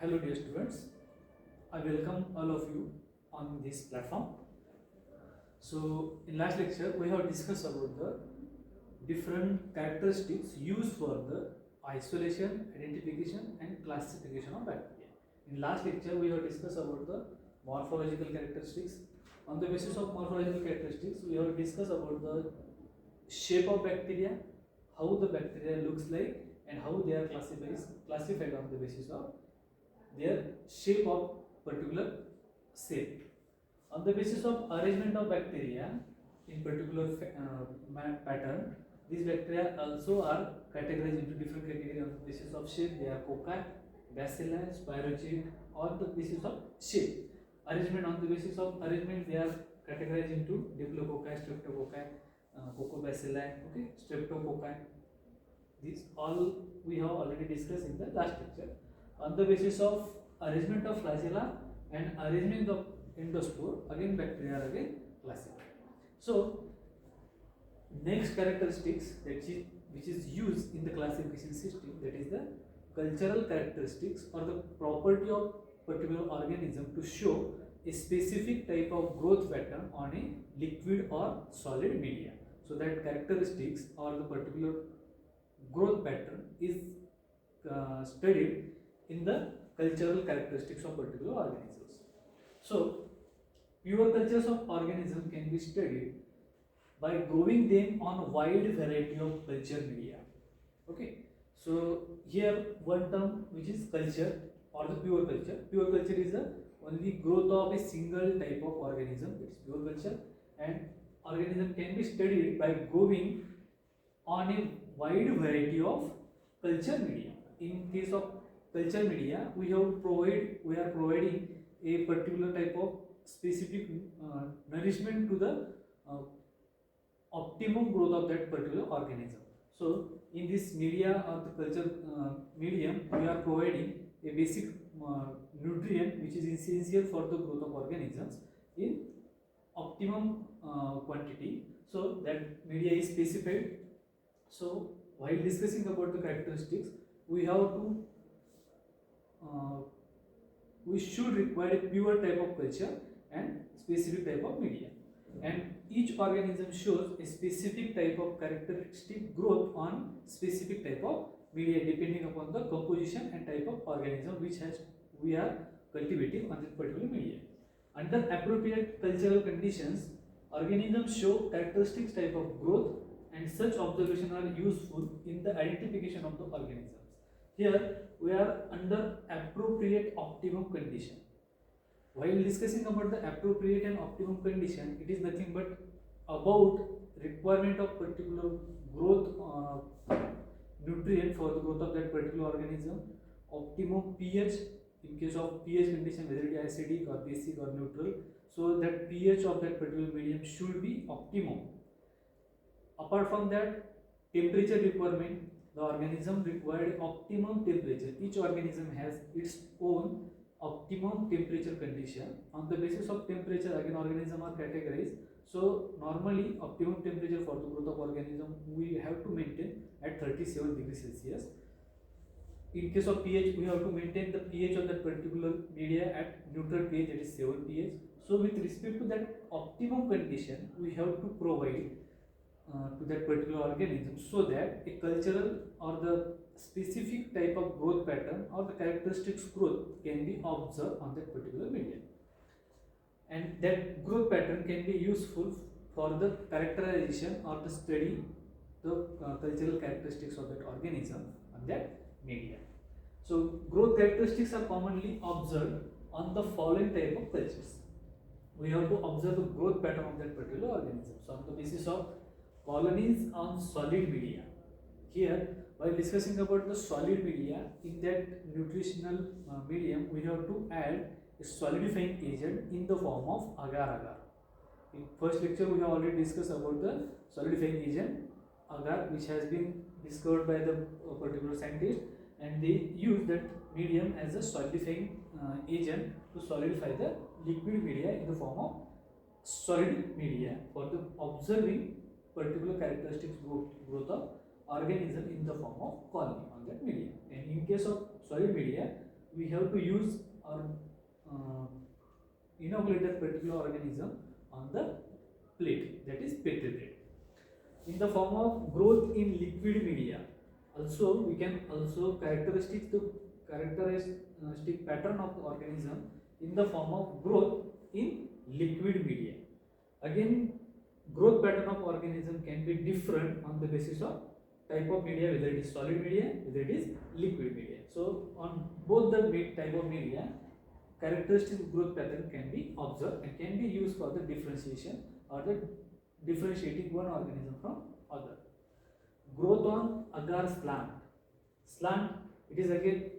Hello dear students, I welcome all of you on this platform. So in last lecture we have discussed about the different characteristics used for the isolation, identification and classification of bacteria. In last lecture we have discussed about the morphological characteristics. On the basis of morphological characteristics we have discussed about the shape of bacteria, how the bacteria looks like and how they are classified on the basis of their shape of particular cell. On the basis of arrangement of bacteria in particular pattern, these bacteria also are categorized into different categories on the basis of shape. They are cocci, bacilli, spirochete on the basis of shape. Arrangement on the basis of arrangement, they are categorized into diplococci, streptococci, cocobacilli, okay, streptococci. These all we have already discussed in the last lecture. On the basis of arrangement of flagella and arrangement of endospore, again bacteria are again classified. So next characteristics which is used in the classification system, that is the cultural characteristics or the property of particular organism to show a specific type of growth pattern on a liquid or solid media. So that characteristics or the particular growth pattern is studied in the cultural characteristics of particular organisms. So pure cultures of organisms can be studied by growing them on a wide variety of culture media. Okay, so here one term which is culture or the pure culture. Pure culture is the only growth of a single type of organism, it is pure culture, and organism can be studied by growing on a wide variety of culture media. In case of culture media, we are providing a particular type of specific nourishment to the optimum growth of that particular organism. So in this media or the culture medium, we are providing a basic nutrient which is essential for the growth of organisms in optimum quantity. So that media is specified. So while discussing about the characteristics, we have to we should require a pure type of culture and specific type of media, and each organism shows a specific type of characteristic growth on specific type of media depending upon the composition and type of organism which we are cultivating on that particular media. Under appropriate cultural conditions, organisms show characteristics type of growth, and such observations are useful in the identification of the organisms. Here we are under appropriate optimum condition. While discussing about the appropriate and optimum condition, it is nothing but about requirement of particular growth nutrient for the growth of that particular organism, optimum pH in case of pH condition, whether it is acidic or basic or neutral, so that pH of that particular medium should be optimum. Apart from that, temperature requirement, the organism required optimum temperature. Each organism has its own optimum temperature condition. On the basis of temperature, again organism are categorized. So normally optimum temperature for the growth of organism we have to maintain at 37 degrees Celsius. In case of pH, we have to maintain the pH of that particular media at neutral pH, that is 7 pH. So with respect to that optimum condition, we have to provide to that particular organism so that a cultural or the specific type of growth pattern or the characteristics growth can be observed on that particular medium, and that growth pattern can be useful for the characterization or the study the cultural characteristics of that organism on that media. So growth characteristics are commonly observed on the following type of cultures. We have to observe the growth pattern of that particular organism. So on the basis of colonies on solid media. Here, while discussing about the solid media, in that nutritional medium, we have to add a solidifying agent in the form of agar-agar. In first lecture, we have already discussed about the solidifying agent agar, which has been discovered by the particular scientist, and they use that medium as a solidifying agent to solidify the liquid media in the form of solid media for the observing particular characteristics growth of organism in the form of colony on that media. And in case of solid media, we have to use or inoculate that particular organism on the plate, that is petri plate. In the form of growth in liquid media, also we can also characteristic pattern of the organism in the form of growth in liquid media. Again, growth pattern of organism can be different on the basis of type of media, whether it is solid media, whether it is liquid media. So on both the type of media, characteristic growth pattern can be observed and can be used for the differentiation or the differentiating one organism from other. Growth on agar slant. Slant, it is again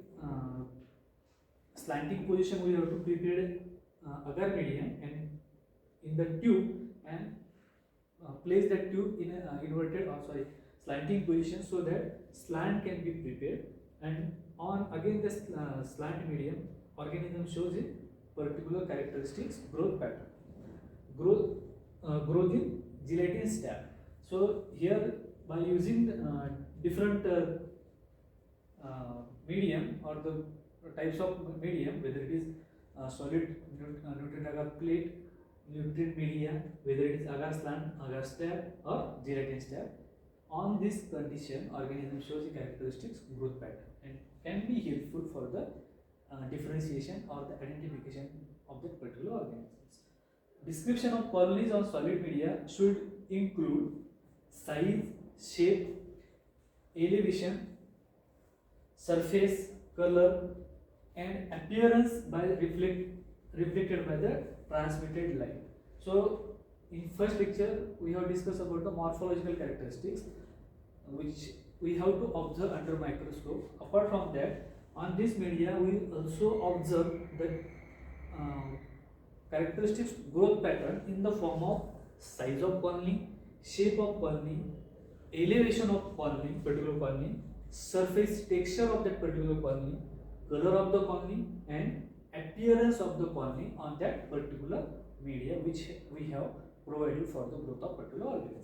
slanting position. We have to prepare agar medium and in the tube and place that tube in a inverted slanting position so that slant can be prepared, and on again the slant medium organism shows a particular characteristics growth pattern. Growth in gelatin stab. So here by using different medium or the types of medium, whether it is solid nutrient agar plate, nutrient media, whether it is agar slant, agar stab or gelatin stab, on this condition organism shows a characteristics growth pattern and can be helpful for the differentiation or the identification of that particular organisms. Description of colonies on solid media should include size, shape, elevation, surface, color and appearance by reflected by the transmitted light. So in first lecture we have discussed about the morphological characteristics which we have to observe under microscope. Apart from that, on this media we also observe the characteristics growth pattern in the form of size of colony, shape of colony, elevation of colony, particular colony, surface texture of that particular colony, color of the colony and appearance of the colony on that particular media which we have provided for the growth of particular organism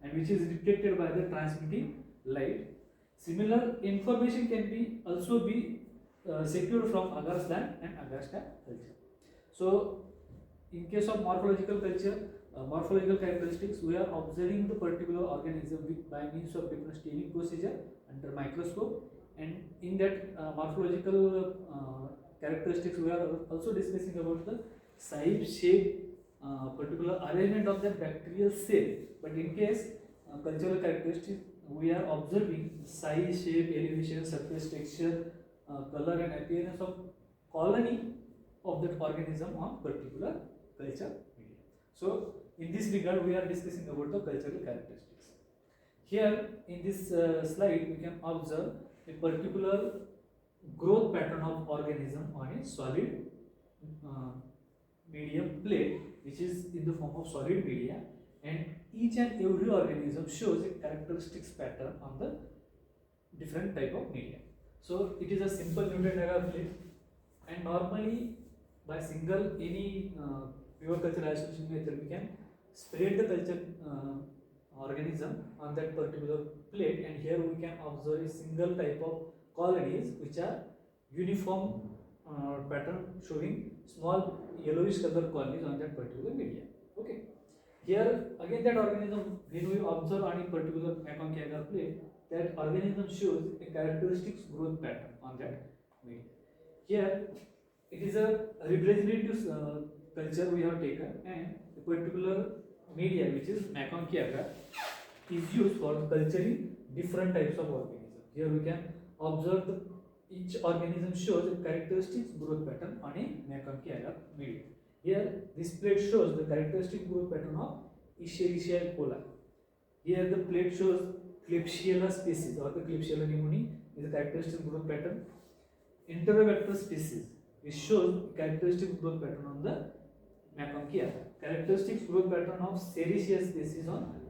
and which is reflected by the transmitting light. Similar information can be also be secured from agar slant and agar stab culture. So in case of morphological culture, morphological characteristics, we are observing the particular organism by means of different staining procedure under microscope, and in that morphological characteristics we are also discussing about the size, shape, particular arrangement of the bacterial cell. But in case cultural characteristics, we are observing size, shape, elevation, surface texture, color and appearance of colony of that organism on particular culture media. So in this regard we are discussing about the cultural characteristics. Here in this slide we can observe a particular growth pattern of organism on a solid medium plate which is in the form of solid media, and each and every organism shows a characteristics pattern on the different type of media. So it is a simple nutrient agar plate, and normally by single any pure culture isolation method we can spread the culture organism on that particular plate, and here we can observe a single type of colonies which are uniform pattern showing small yellowish color colonies on that particular media. Okay. Here again that organism, when we observe on a particular McConkey agar plate, that organism shows a characteristics growth pattern on that media. Here it is a representative culture we have taken, and a particular media which is McConkey agar is used for culturing different types of organisms. Here we can observe each organism shows a characteristics growth pattern on a McConkey agar media. Here this plate shows the characteristic growth pattern of Escherichia coli. Here the plate shows Klebsiella species or the Klebsiella pneumoniae is a characteristic growth pattern. Enterobacter species, which shows characteristic growth pattern on the McConkey agar. Characteristic growth pattern of Serratia species on